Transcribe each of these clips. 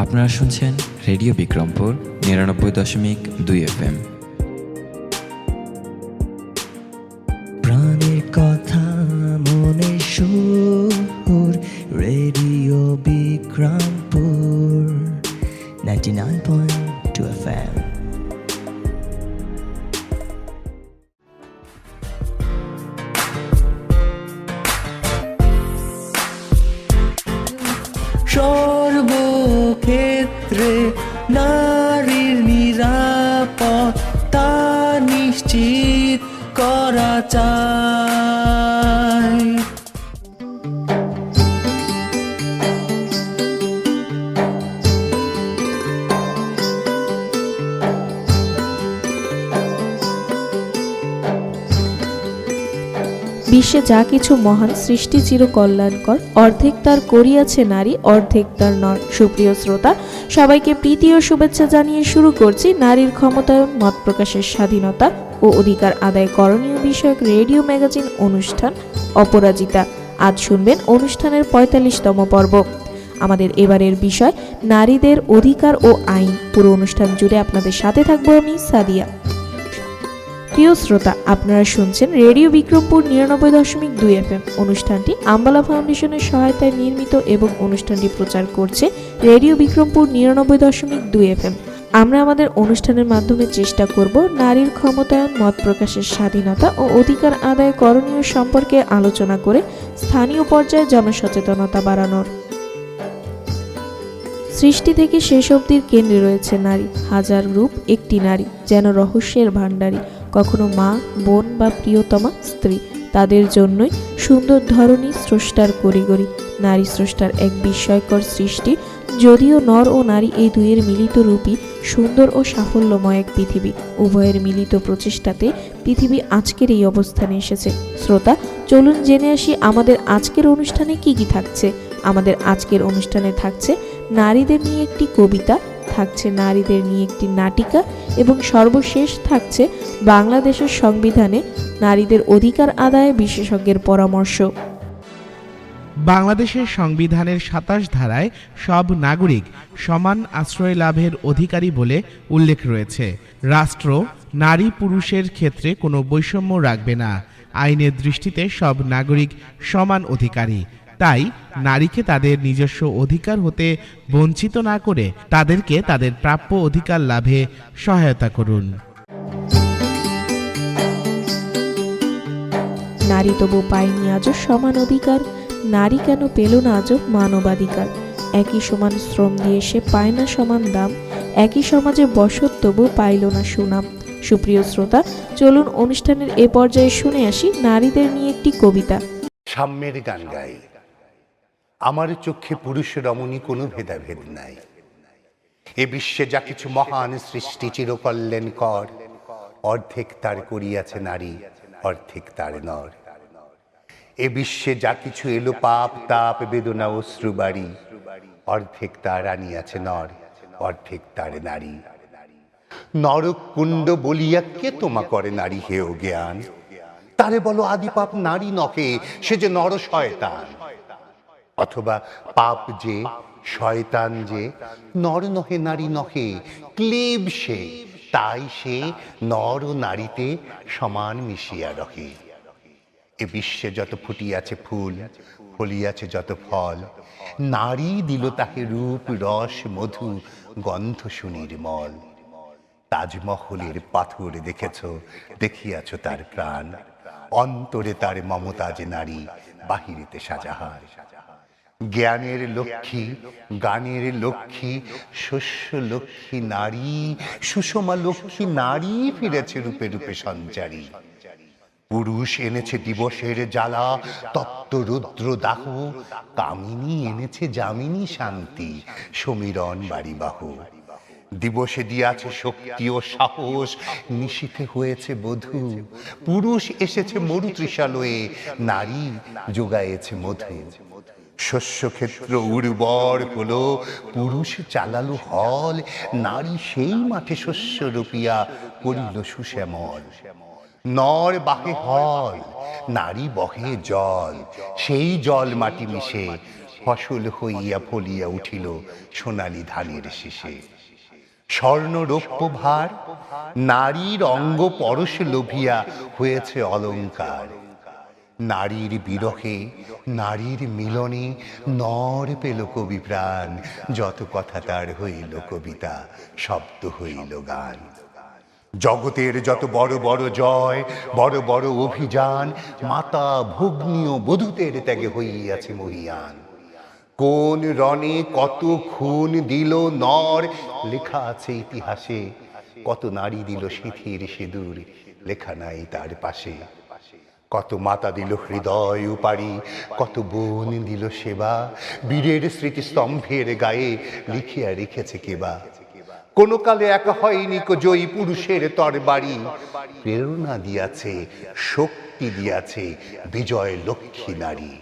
আপনারা শুনছেন radio Bikrampur ৯৯.২ FM। প্রাণের কথা মনে সুর, রেডিও বিক্রমপুর 99.2 FM। সর্বক্ষেত্রে নারীর নিরাপত্তা নিশ্চিত করা চাই। বিশ্বে যা কিছু মহান সৃষ্টি চির কল্যাণকর, অর্ধেক তার করিয়াছে নারী, অর্ধেক তার নর। সুপ্রিয় শ্রোতা, সবাইকে প্রীতি ও শুভেচ্ছা জানিয়ে শুরু করছি নারীর ক্ষমতায়ন, মত প্রকাশের স্বাধীনতা ও অধিকার আদায় করণীয় বিষয়ক রেডিও ম্যাগাজিন অনুষ্ঠান অপরাজিতা। আজ শুনবেন অনুষ্ঠানের ৪৫তম পর্ব। আমাদের এবারের বিষয় নারীদের অধিকার ও আইন। পুরো অনুষ্ঠান জুড়ে আপনাদের সাথে থাকবো আমি সাদিয়া। প্রিয় শ্রোতা, আপনারা শুনছেন রেডিও বিক্রমপুর ৯৯.২ FM। অনুষ্ঠানটি আম্বালা ফাউন্ডেশনের সহায়তায় নির্মিত এবং অনুষ্ঠানটি প্রচার করছে রেডিও বিক্রমপুর ৯৯.২ FM। আমরা আমাদের অনুষ্ঠানের মাধ্যমে চেষ্টা করব নারীর ক্ষমতায়ন, মত প্রকাশের স্বাধীনতা ও অধিকার আদায় করণীয় সম্পর্কে আলোচনা করে স্থানীয় পর্যায়ে জনসচেতনতা বাড়ানোর। সৃষ্টি থেকে শেষ অবধির কেন্দ্রে রয়েছে নারী। হাজার রূপ একটি নারী, যেন রহস্যের ভাণ্ডারী, কখনো মা, বোন বা প্রিয়তমা স্ত্রী। তাদের জন্যই সুন্দর ধরনী স্রষ্টার কারিগরি। নারী স্রষ্টার এক বিস্ময়কর সৃষ্টি। যদিও নর ও নারী এই দুইয়ের মিলিত রূপই সুন্দর ও সাফল্যময় এক পৃথিবী। উভয়ের মিলিত প্রচেষ্টাতে পৃথিবী আজকের এই অবস্থানে এসেছে। শ্রোতা, চলুন জেনে আসি আমাদের আজকের অনুষ্ঠানে কি কি থাকছে। আমাদের আজকের অনুষ্ঠানে থাকছে নারীদের নিয়ে একটি কবিতা, থাকছে নারীদের নিয়ে একটি নাটিকা এবং সর্বশেষ থাকছে বাংলাদেশের সংবিধানে নারীদের অধিকার আদায়ে বিশেষজ্ঞের পরামর্শ। বাংলাদেশের সংবিধানের ২৭ ধারায় সব নাগরিক সমান আশ্রয় লাভের অধিকারী বলে উল্লেখ রয়েছে। রাষ্ট্র নারী পুরুষের ক্ষেত্রে কোনো বৈষম্য রাখবে না। আইনের দৃষ্টিতে সব নাগরিক সমান অধিকারী। তাই নারীকে তাদের নিজস্ব অধিকার হতে বঞ্চিত না করে তাদেরকে তাদের প্রাপ্য অধিকার লাভে সহায়তা করুন। নারী তবু পায়নি আজও সমান অধিকার, নারী কেন পেল না আজও মানবাধিকার। একই সমান শ্রম দিয়ে সে পায় না সমান দাম, একই সমাজে বসত তবু পাইল না সুনাম। সুপ্রিয় শ্রোতা, চলুন অনুষ্ঠানের এ পর্যায়ে শুনে আসি নারীদের নিয়ে একটি কবিতা। সাম্যের গান গাই, আমার চোখে পুরুষ রমণী কোনো ভেদাভেদ নাই। এ বিশ্বে যা কিছু মহান সৃষ্টি চিরকল্যাণকর, অর্ধেক তার করিয়াছে নারী, অর্ধেক তার নর। এ বিশ্বে যা কিছু এলো পাপ তাপ বেদনা অশ্রুবাড়ি, অর্ধেক তার আনিয়াছে নর, অর্ধেক তার নারী। নরক কুণ্ড বলিয়া কে তোমা করে নারী হেয় জ্ঞান? তারে বলো আদি পাপ নারী নহে, সে যে নর শয়তান। অথবা পাপ যে শয়তান যে নর নহে নারী নহে, ক্লেব সে, তাই সে নর ও নারীতে সমান মিশিয়া রহে। এ বিশ্বে যত ফুটিয়াছে ফুল, ফলিয়াছে যত ফল, নারী দিল তাহে রূপ রস মধু গন্ধ সুনির্মল। তাজমহলের পাথর দেখেছ, দেখিয়াছ তার প্রাণ, অন্তরে তার মমতাজ নারী, বাহিরেতে সাজাহার। জ্ঞানের লক্ষ্মী, গানের লক্ষ্মী, শস্য লক্ষ্মী নারী, সুষমা লক্ষ্মী নারী ফিরেছে রূপে রূপে সঞ্চারী। পুরুষ এনেছে দিবসের জ্বালা, তপ্ত রুদ্র দাহ, কামিনী এনেছে যামিনী শান্তি, সমীরণ বাড়িবাহ। দিবসে দিয়াছে শক্তি ও সাহস, নিশীথে হয়েছে বধূ। পুরুষ এসেছে মরু তৃষালয়ে, নারী যোগায়েছে মধু। শস্যক্ষেত্র উর্বর হলো, পুরুষ চালালো হল, নারী সেই মাঠে শস্য রোপিয়া করিল সুশ্যামল। নর বাহে হল, নারী বহে জল, সেই জল মাটি মিশে ফসল হইয়া ফলিয়া উঠিল সোনালি ধানের শীষে। স্বর্ণ রৌপ্য ভার নারীর অঙ্গ পরশে লোভিয়া হয়েছে অলংকার। নারীর বিরহে নারীর মিলনে নর পেল কবি প্রাণ, যত কথা তার হইল কবিতা, শব্দ হইল গান। জগতের যত বড় বড় জয়, বড় বড় অভিযান, মাতা ভগ্নী ও বধূতের ত্যাগে হইয়াছে মহীয়ান। কোন রণে কত খুন দিল নর, লেখা আছে ইতিহাসে। কত নারী দিল সিঁথির সিঁদুর, লেখা নাই তার পাশে। কত মাতা দিল হৃদয় উপারি, কত বোন দিল সেবা, বীরের স্মৃতিস্তম্ভের গায়ে লিখিয়া রেখেছে কেবা। কোন কালে একা হয়নি কো জয়ী পুরুষের তরবারি, প্রেরণা দিয়াছে, শক্তি দিয়াছে বিজয় লক্ষ্মী নারী।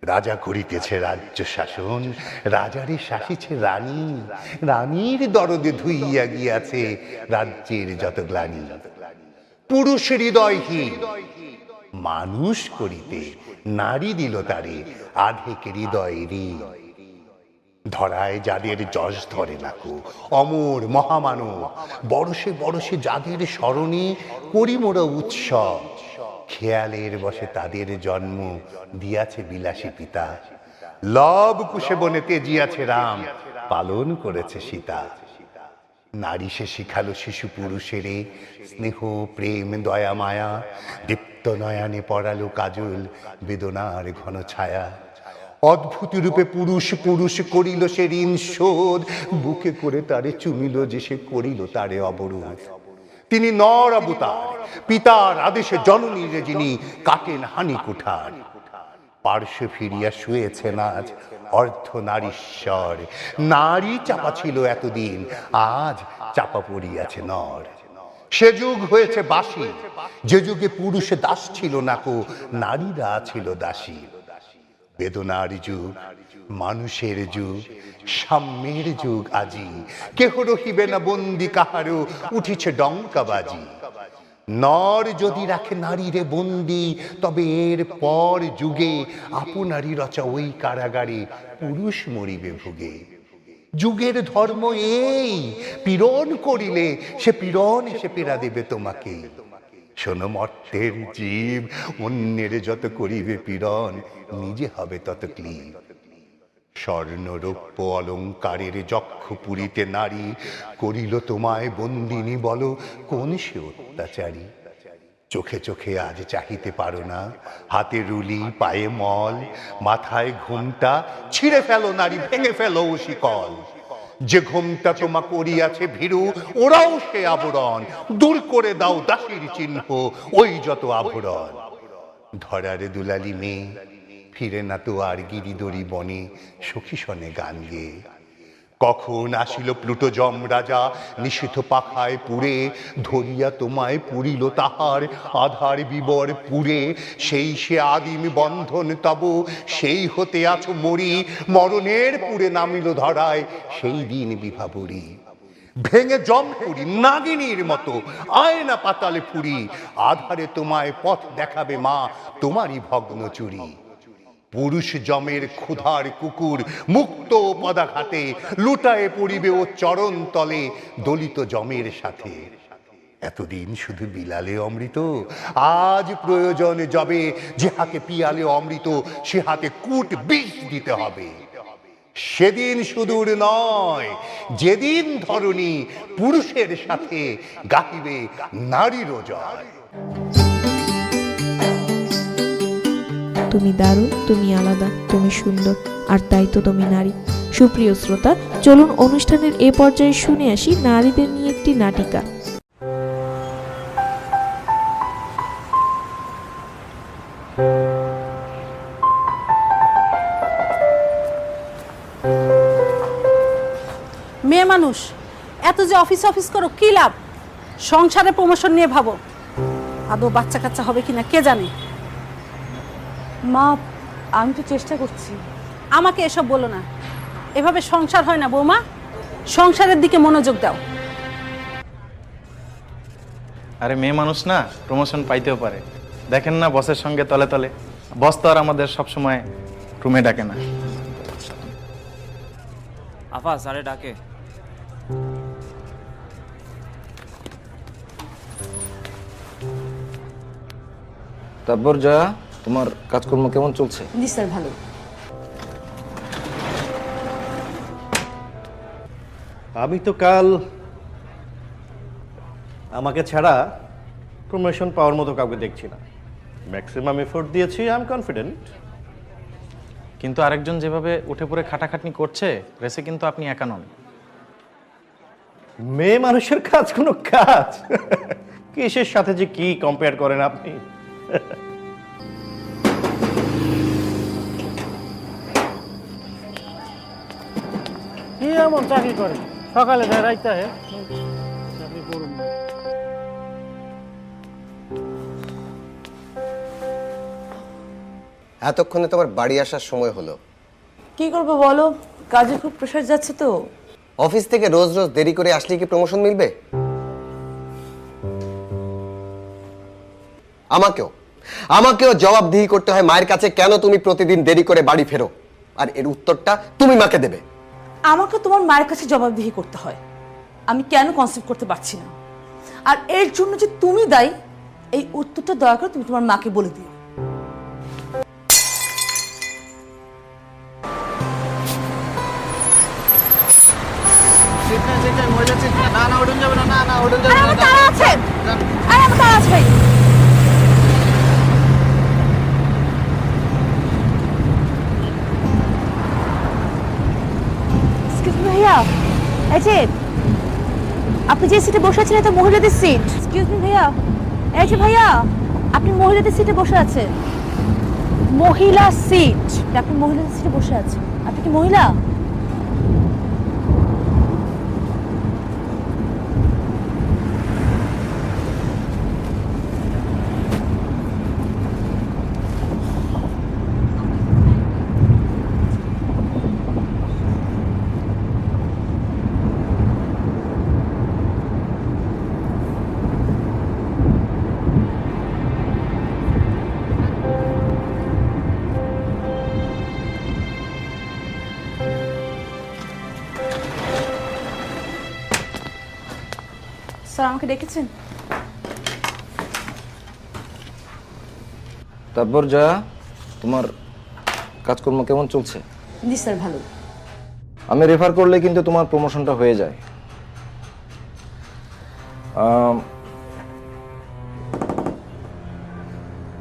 রাজা করিতেছে রাজ্য শাসন, রাজারে শাসিছে রানী, রানীর দরদে ধুইয়া গিয়াছে রাজ্যের যত গ্লানি। পুরুষ হৃদয়হীন মানুষ করিতে নারী দিল তারে আধেক হৃদয়েরই। ধরায় যাদের যশ ধরে নাকো অমর মহামানব, বরসে বরসে যাদের স্মরণে করি মোরা উৎসব। খেয়ালের বসে তাদের জন্ম দিয়াছে বিলাসী পিতা, লব কুশে বনে তেজিয়াছে রাম, পালন করেছে সীতা। নারী সে শিখালো শিশু পুরুষেরে স্নেহ প্রেম দয়া মায়া, দীপ্ত নয়নে পড়ালো কাজল বেদনার ঘন ছায়া। অদ্ভুত রূপে পুরুষ পুরুষ করিল সে ঋণ শোধ, বুকে করে তারে চুমিল যে সে করিল তারে অবরোধ। তিনি নর অবতার, পিতার আদেশে জননীরে যিনি কাটেন হানি কুঠার। পার্শ্বে ফিরিয়া শুয়েছেন আজ অর্ধ নারীশ্বর, নারী চাপা ছিল এতদিন, আজ চাপা পড়িয়াছে নর। সে যুগ হয়েছে বাসি, যে যুগে পুরুষে দাস ছিল নাকো, নারীরা ছিল দাসী। বেদনার যুগ, মানুষের যুগ, সাম্যের যুগ আজি, কেহ রহিবে না বন্দি কাহারও, উঠিছে ডঙ্কাবাজি। নর যদি রাখে নারীরে বন্দি, তবে এর পর যুগে আপনারই রচা ওই কারাগারে পুরুষ মরিবে ভুগে। যুগের ধর্ম এই, পীড়ন করিলে সে পীড়ন এসে পীড়া দেবে তোমাকে। শোনো মর্তের জীব, অন্যের যত করিবে পীড়ন, নিজে হবে তত ক্লীব। স্বর্ণ রৌপ্য অলঙ্কারের যক্ষ পুরীতে নারী, করিল তোমায় বন্দিনী বলো কোন সে অত্যাচারী। চোখে চোখে আজ চাহিতে পারো না, হাতে রুলি পায়ে মল, মাথায় ঘুমটা ছিঁড়ে ফেলো নারী, ভেঙে ফেলো শিকল। যে ঘুমটা তোমা করিয়াছে ভীরু, ওরাও সে আবরণ, দূর করে দাও দাসীর চিহ্ন ওই যত আভরণ। ধরারে দুলালি মেয়ে ফিরে না তো আর গিরিদরি বনে, সখী শনে গান গেয়ে। কখন আসিল প্লুটো যম রাজা নিষিদ্ধ পাখায় পুরে, ধরিয়া তোমায় পুরিল তাহার আধার বিবর পুরে। সেই সে আদিম বন্ধন তব, সেই হতে আছো মরি, মরণের পুরে নামিল ধরায় সেই দিন বিভাবরী। ভেঙে জম পুরি নাগিনীর মতো আয়না পাতালে ফুরি, আধারে তোমায় পথ দেখাবে মা তোমারই ভগ্ন চুরি। পুরুষ জমের ক্ষুধার কুকুর মুক্ত পদাঘাতে, লুটায়ে পড়িবে ও চরণ তলে দলিত জমের সাথে। এতদিন শুধু বিলালে অমৃত, আজ প্রয়োজন যবে যে হাতে পিয়ালে অমৃত, সে হাতে কূট বিষ দিতে হবে। সেদিন সুদূর নয়, যেদিন ধরণী পুরুষের সাথে গাহিবে নারীরও জয়। তুমি দারুণ, তুমি আলাদা, তুমি সুন্দর, আর তাই তো তুমি নারী। সুপ্রিয় শ্রোতা, চলুন অনুষ্ঠানের এ পর্যায়ে শুনে আসি নারীদের নিয়ে একটি নাটিকা। মেয়ে মানুষ এত যে অফিস অফিস করো কি লাভ? সংসারে প্রমোশন নিয়ে ভাবো, আদৌ বাচ্চা কাচ্চা হবে কিনা কে জানে। মা, আমি তো চেষ্টা করছি। আমাকে এসব বলো না, এভাবে সংসার হয় না বৌমা। সংসারের দিকে মনোযোগ দাও। আরে মেয়ে মানুষ না, প্রমোশন পাইতেও পারে। দেখেন না বসের সঙ্গে তলে তলে, বস তো আর আমাদের সবসময় রুমে ডাকে না। আফা স্যারে ডাকে। তারপর যা, তোমার কাজকর্ম কেমন চলছে? জি স্যার, ভালো। আমি তো কাল আমাকে ছাড়া প্রমোশন পাওয়ার মতো কাউকে দেখছি না। ম্যাক্সিমাম এফোর্ট দিয়েছি, আই এম কনফিডেন্ট। কিন্তু আরেকজন যেভাবে উঠে পড়ে খাটাখাটনি করছে, রেসে কিন্তু আপনি একা নন। মেয়ে মানুষের কাজ কোনো কাজ? কিসের সাথে যে কি কম্পেয়ার করেন আপনি? কি এমন চাকরি করে, সকালে যায় রাইতে আহে, চাকরি করুন না। এতক্ষণে তোমার বাড়ি আসার সময় হলো। কি করবো বলো, কাজে খুব প্রেশার যাচ্ছে তো। অফিস থেকে রোজ রোজ দেরি করে আসলে কি প্রমোশন মিলবে? আমাকেও জবাবদিহি করতে হয় মায়ের কাছে, কেন তুমি প্রতিদিন দেরি করে বাড়ি ফেরো, আর এর উত্তরটা তুমি মাকে দেবে। আমাকে তোমার মায়ের কাছে জবাবদিহি করতে হয়, আমি কেন কনসেপ্ট করতে পারছি না, আর এর জন্য যে তুমি দায়ী, এই উত্তরটা দয়া করে তুমি তোমার মাকে বলে দিও। ভাইয়া, এই যে আপনি যে সিটে বসে আছেন, এটা মহিলাদের সিট। এক্সকিউজ মি ভাইয়া, এই যে ভাইয়া, আপনি মহিলাদের সিটে বসে আছেন। মহিলা সিট, আপনি মহিলাদের সিটে বসে আছেন। আপনি কি মহিলা? স্যার আমাকে ডেকেছেন? তারপর যা, তোমার কাজকর্ম কেমন চলছে? জি স্যার, ভালো। আমি রেফার করলে কিন্তু তোমার প্রমোশনটা হয়ে যায়।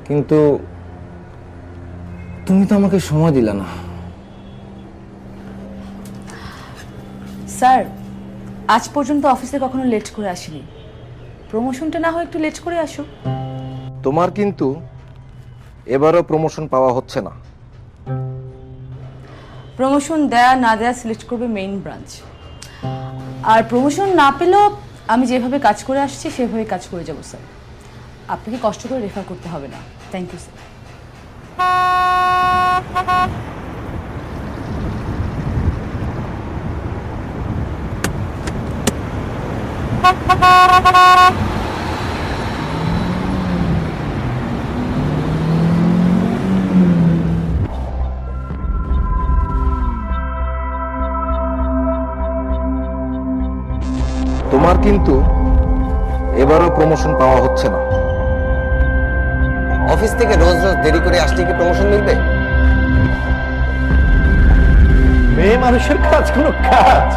কিন্তু তুমি তো আমাকে সময় দিলে না। স্যার, আজ পর্যন্ত অফিসে কখনো লেট করে আসিনি, প্রমোশনটা না হয় একটু লেট করে আসো। তোমার কিন্তু এবারও প্রমোশন পাওয়া হচ্ছে না। প্রমোশন দেয়া না দেয়া সিলেক্ট করবে মেইন ব্রাঞ্চ, আর প্রমোশন না পেলেও আমি যেভাবে কাজ করে আসছি সেভাবে কাজ করে যাবো স্যার। আপনাকে কষ্ট করে রেফার করতে হবে না। Thank you sir. তোমার কিন্তু এবারও প্রমোশন পাওয়া হচ্ছে না। অফিস থেকে রোজ রোজ দেরি করে আসলে কি প্রমোশন মিলবে? মেয়ে মানুষের কাজ কোনো কাজ?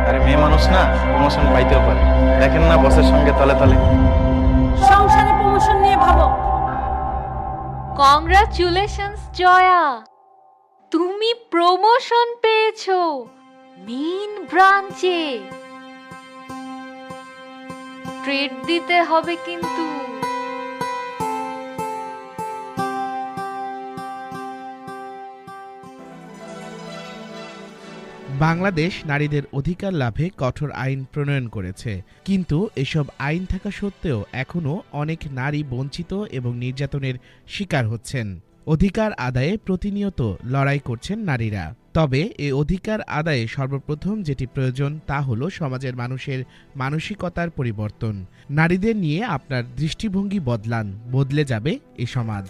আরে মেয়ে মানুষ না, প্রমোশন পাইতেও পারে। দেখেন না বসের সঙ্গে তলে তলে। সংসারে প্রমোশন নিয়ে ভাবো। কংগ্রাচুলেশনস জয়া, তুমি প্রমোশন পেয়েছো মেইন ব্রাঞ্চে। ট্রিট দিতে হবে কিন্তু। বাংলাদেশ নারীদের অধিকার লাভে কঠোর আইন প্রণয়ন করেছে, কিন্তু এসব আইন থাকা সত্ত্বেও এখনও অনেক নারী বঞ্চিত এবং নির্যাতনের শিকার হচ্ছেন। অধিকার আদায়ে প্রতিনিয়ত লড়াই করছেন নারীরা। তবে এই অধিকার আদায়ে সর্বপ্রথম যেটি প্রয়োজন তা হলো সমাজের মানুষের মানসিকতার পরিবর্তন। নারীদের নিয়ে আপনার দৃষ্টিভঙ্গি বদলান, বদলে যাবে এই সমাজ।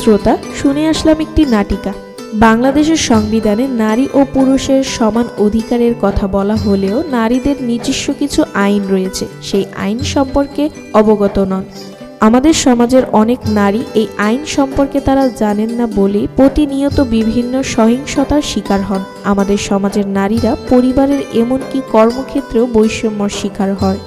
শ্রোতা, শুনে আসলাম একটি নাটিকা। বাংলাদেশের সংবিধানে নারী ও পুরুষের সমান অধিকারের কথা বলা হলেও নারীদের নিজস্ব কিছু আইন রয়েছে, সেই আইন সম্পর্কে অবগত নন। আমাদের সমাজের অনেক নারী এই আইন সম্পর্কে তারা জানেন না বলেই প্রতিনিয়ত বিভিন্ন সহিংসতার শিকার হন। আমাদের সমাজের নারীরা পরিবারের এমনকি কর্মক্ষেত্রেও বৈষম্যর শিকার হয়।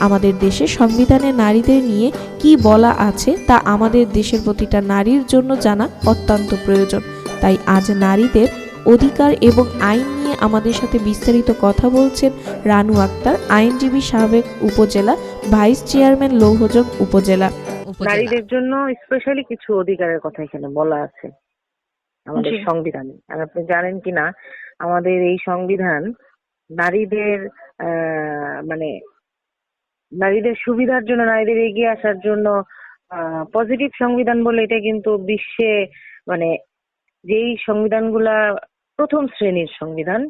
আমাদের দেশে সংবিধানে নারীদের নিয়ে কি বলা আছে তা আমাদের দেশের প্রতিটা নারীর জন্য জানা অত্যন্ত প্রয়োজন। তাই আজ নারীদের অধিকার এবং আইন নিয়ে আমাদের সাথে বিস্তারিত কথা বলছেন রানু আক্তার, আইনজীবী, সাবেক উপজেলা ভাইস চেয়ারম্যান, লৌহজং উপজেলা। নারীদের জন্য স্পেশালি কিছু অধিকারের কথা এখানে বলা আছে আমাদের সংবিধানে। আর আপনি জানেন কিনা, আমাদের এই সংবিধান নারীদের মানে নারীদের সুবিধার জন্য, নারীদের এগিয়ে আসার জন্য পজিটিভ সংবিধান বলে এটা কিন্তু বিশ্বে মানে যেই সংবিধানগুলা প্রথম শ্রেণীর সংবিধান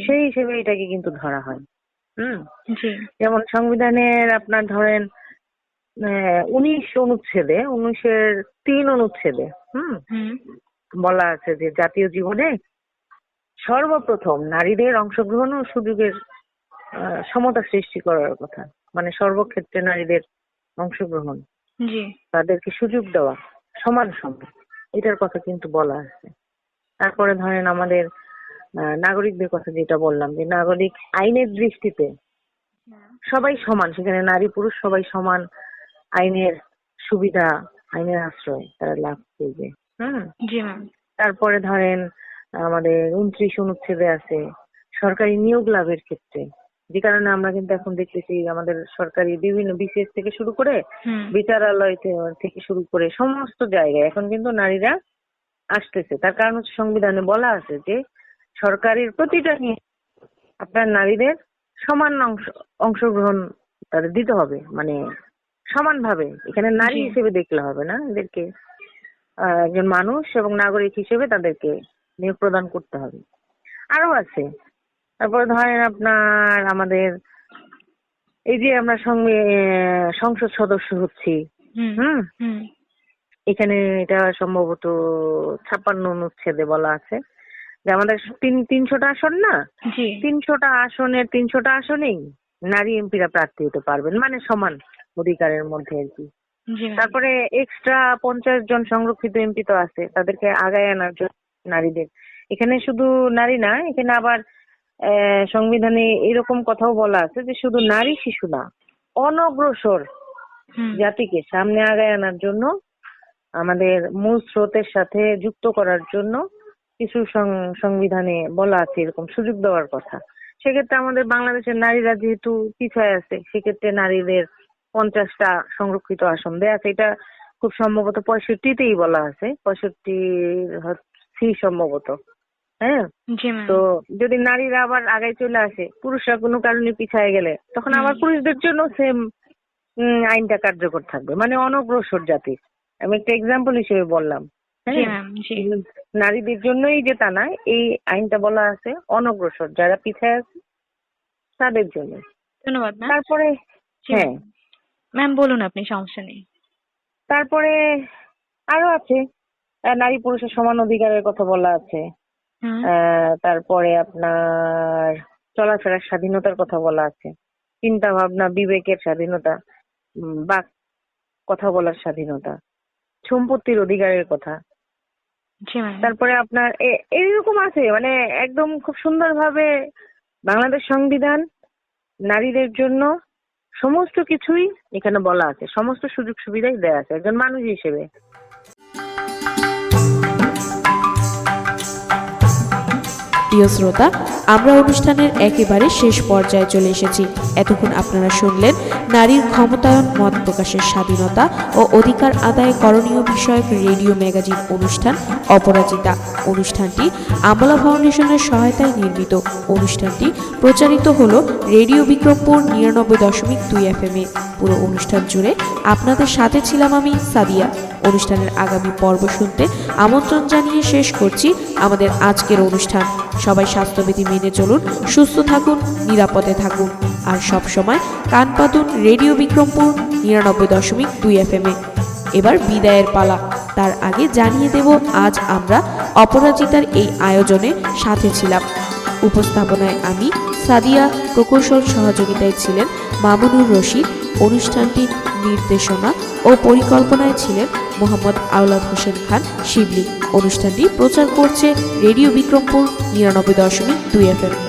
সেই হিসেবে এটাকে কিন্তু ধরা হয়। যেমন সংবিধানের আপনার ধরেন 19-3 অনুচ্ছেদে বলা আছে যে জাতীয় জীবনে সর্বপ্রথম নারীদের অংশগ্রহণ ও সুযোগের সমতা সৃষ্টি করার কথা, মানে সর্বক্ষেত্রে নারীদের অংশগ্রহণ, তাদেরকে সুযোগ দেওয়া সমান সমান, এটার কথা কিন্তু বলা আছে। তারপরে ধরেন আমাদের নাগরিকদের কথা যেটা বললাম, যে নাগরিক আইনের দৃষ্টিতে সবাই সমান, সেখানে নারী পুরুষ সবাই সমান আইনের সুবিধা, আইনের আশ্রয় তারা লাভ করবে। তারপরে ধরেন আমাদের 29 অনুচ্ছেদে আছে সরকারি নিয়োগ লাভের ক্ষেত্রে, যে কারণে আমরা কিন্তু এখন দেখতেছি আমাদের সরকারি বিভিন্ন বিসিএস থেকে শুরু করে বিচারালয় থেকে শুরু করে সমস্ত জায়গায় এখন কিন্তু নারীরা আসতেছে। তার কারণ হচ্ছে সংবিধানে বলা আছে যে সরকারের প্রতিটা নিয়ে আপনার নারীদের সমান অংশগ্রহণ তাদের দিতে হবে, মানে সমানভাবে। এখানে নারী হিসেবে দেখলে হবে না, এদেরকে একজন মানুষ এবং নাগরিক হিসেবে তাদেরকে নিয়োগ প্রদান করতে হবে। আরো আছে। তারপরে ধরেন আপনার আমাদের এই যে আমরা সংসদ সদস্য হচ্ছি, এখানে এটা সম্ভবত 56 অনুচ্ছেদে বলা আছে যে আমাদের 300টা আসন না, 300টা আসনের 300টা আসনেই নারী এমপিরা প্রার্থী হতে পারবেন, মানে সমান অধিকারের মধ্যে আর কি। তারপরে এক্সট্রা 50 জন সংরক্ষিত এমপি তো আছে, তাদেরকে আগায় আনার জন্য নারীদের, এখানে শুধু নারী না, এখানে আবার সংবিধানে এরকম কথাও বলা আছে যে শুধু নারী শিশু না, অনগ্রসর জাতিকে সামনে আগায় আনার জন্য, আমাদের মূল স্রোতের সাথে যুক্ত করার জন্য কিছু সংবিধানে বলা আছে এরকম সুযোগ দেওয়ার কথা। সেক্ষেত্রে আমাদের বাংলাদেশের নারীরা যেহেতু পিছায় আছে, সেক্ষেত্রে নারীদের 50টা সংরক্ষিত আসন দেয়া আছে। এটা খুব সম্ভবত 65তেই বলা আছে, 65 সম্ভবত। হ্যাঁ, তো যদি নারীরা আবার আগায় চলে আসে, পুরুষরা কোনো কারণে পিছায় গেলে তখন আবার পুরুষদের জন্য সেম আইনটা কার্যকর থাকবে, মানে অনগ্রসর জাতির। আমি একটা এক্সাম্পল হিসেবে বললাম। নারীদের জন্যই যে তা না, এই আইনটা বলা আছে অনগ্রসর যারা পিছায় আছে তাদের জন্য। ধন্যবাদ। তারপরে হ্যাঁ ম্যাম বলুন আপনি, সমস্যা নেই। তারপরে আরো আছে নারী পুরুষের সমান অধিকারের কথা বলা আছে। তারপরে আপনার চলাফেরার স্বাধীনতার কথা বলা আছে, চিন্তা ভাবনা বিবেকের স্বাধীনতা, বা কথা বলার স্বাধীনতা, সম্পত্তির অধিকারের কথা। তারপরে আপনার এইরকম আছে, মানে একদম খুব সুন্দরভাবে বাংলাদেশ সংবিধান নারীদের জন্য সমস্ত কিছুই এখানে বলা আছে, সমস্ত সুযোগ সুবিধাই দেয়া আছে একজন মানুষ হিসেবে। প্রিয় শ্রোতা, আমরা অনুষ্ঠানের একেবারে শেষ পর্যায়ে চলে এসেছি। এতক্ষণ আপনারা শুনলেন নারীর ক্ষমতায়ন, মত প্রকাশের স্বাধীনতা ও অধিকার আদায় করণীয় বিষয়ক রেডিও ম্যাগাজিন অনুষ্ঠান অপরাজিতা। অনুষ্ঠানটি আমলা ফাউন্ডেশনের সহায়তায় নির্মিত। অনুষ্ঠানটি প্রচারিত হলো রেডিও বিক্রমপুর 99.2 FM এ। পুরো অনুষ্ঠান জুড়ে আপনাদের সাথে ছিলাম আমি, সাদিয়া। অনুষ্ঠানের আগামী পর্ব শুনতে আমন্ত্রণ জানিয়ে শেষ করছি আমাদের আজকের অনুষ্ঠান। সবাই স্বাস্থ্যবিধি মেনে চলুন, সুস্থ থাকুন, নিরাপদে থাকুন, আর সব সময় কান পাতুন রেডিও বিক্রমপুর 99.2 FM এ। এবার বিদায়ের পালা। তার আগে জানিয়ে দেব আজ আমরা অপরাজিতার এই আয়োজনে সাথে ছিলাম। উপস্থাপনায় আমি সাদিয়া, প্রকৌশল সহযোগিতায় ছিলেন মামুনুর রশিদ, অনুষ্ঠানটি নির্দেশনা ও পরিকল্পনায় ছিলেন মোহাম্মদ আওলাদ হোসেন খান শিবলি। অনুষ্ঠানটি প্রচার করছে রেডিও বিক্রমপুর ৯৯.২ FM।